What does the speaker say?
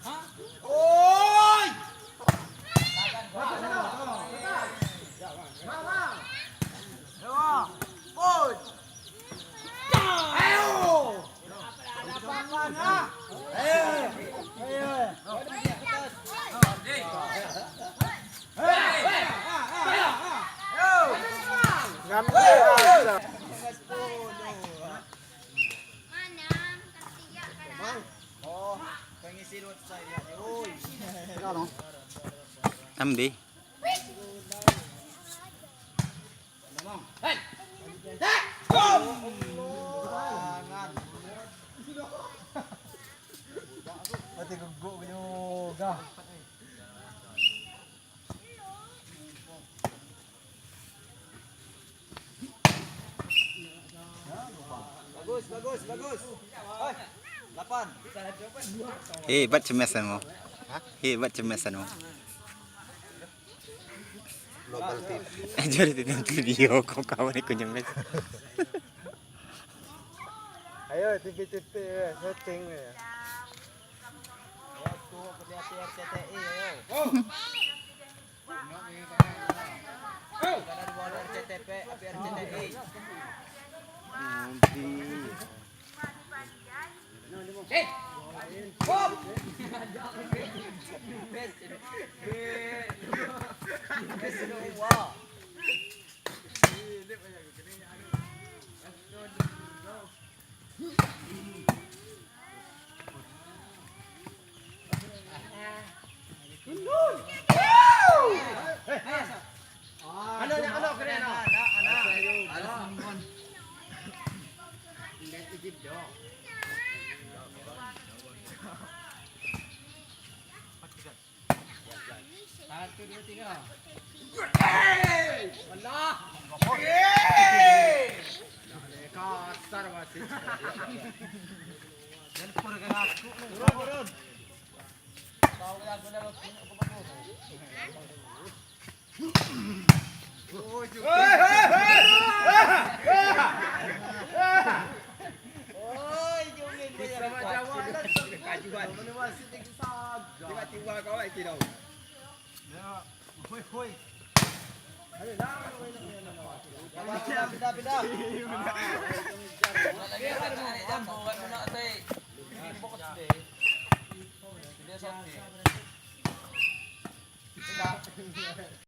Ôi! Ôi! Eo! Ambi. Pati gugo yung ga. Bagus, bagus, bagus. Hoy, 8. Hebat cemesan mo. Hebat cemesan mo. Global team. Jadi titang video ko kawan ko nyemes. Ayo, tipi-tipi setting ya. Ano kaya na? Satu, dua, tiga. Allah. Kasar masih. Dan pura aku. Turun. Tahu aku dalam tiba-tiba kau lagi tidak. Hoi. Pindah. Pindah.